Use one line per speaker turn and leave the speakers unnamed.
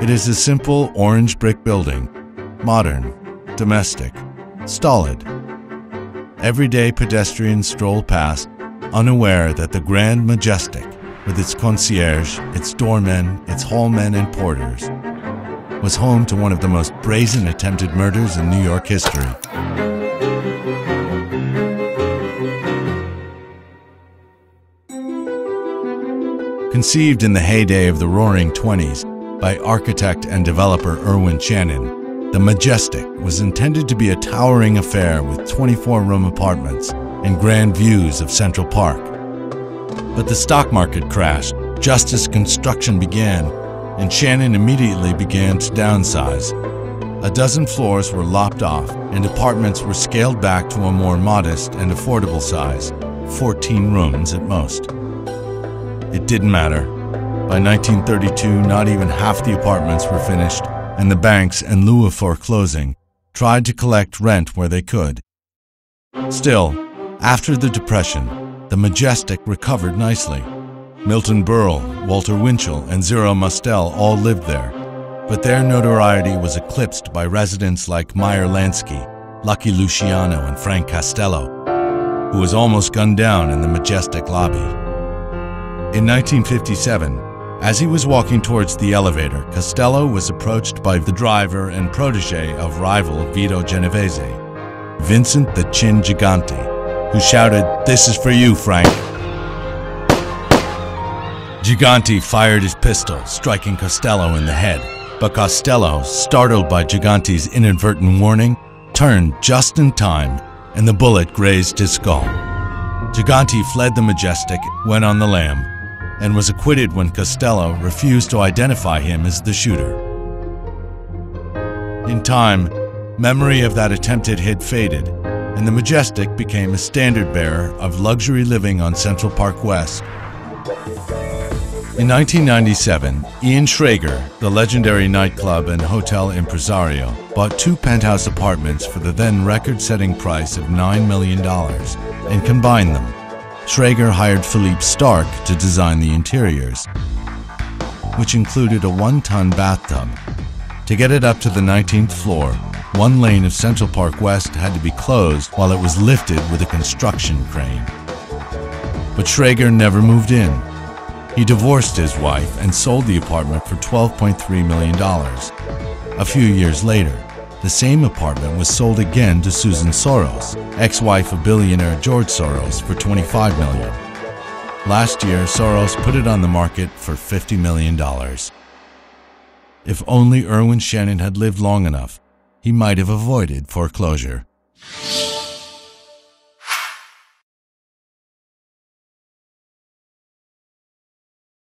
It is a simple orange brick building, modern, domestic, stolid. Everyday pedestrians stroll past, unaware that the Grand Majestic, with its concierge, its doormen, its hallmen and porters, was home to one of the most brazen attempted murders in New York history. Conceived in the heyday of the Roaring '20s by architect and developer Irwin Shannon, the Majestic was intended to be a towering affair with 24-room apartments and grand views of Central Park. But the stock market crashed just as construction began, and Shannon immediately began to downsize. A dozen floors were lopped off, and apartments were scaled back to a more modest and affordable size, 14 rooms at most. It didn't matter. By 1932, not even half the apartments were finished, and the banks, in lieu of foreclosing, tried to collect rent where they could. Still, after the Depression, the Majestic recovered nicely. Milton Berle, Walter Winchell, and Zero Mostel all lived there, but their notoriety was eclipsed by residents like Meyer Lansky, Lucky Luciano, and Frank Costello, who was almost gunned down in the Majestic lobby. In 1957, as he was walking towards the elevator, Costello was approached by the driver and protege of rival Vito Genovese, Vincent the Chin Gigante, who shouted, "This is for you, Frank." Gigante fired his pistol, striking Costello in the head, but Costello, startled by Gigante's inadvertent warning, turned just in time, and the bullet grazed his skull. Gigante fled the Majestic, went on the lam, and was acquitted when Costello refused to identify him as the shooter. In time, memory of that attempted hit faded, and the Majestic became a standard-bearer of luxury living on Central Park West. In 1997, Ian Schrager, the legendary nightclub and hotel impresario, bought 2 penthouse apartments for the then record-setting price of $9 million and combined them. Schrager hired Philippe Starck to design the interiors, which included a 1-ton bathtub. To get it up to the 19th floor, one lane of Central Park West had to be closed while it was lifted with a construction crane. But Schrager never moved in. He divorced his wife and sold the apartment for $12.3 million. A few years later, the same apartment was sold again to Susan Soros, ex-wife of billionaire George Soros, for $25 million. Last year, Soros put it on the market for $50 million. If only Irwin Shannon had lived long enough, he might have avoided foreclosure.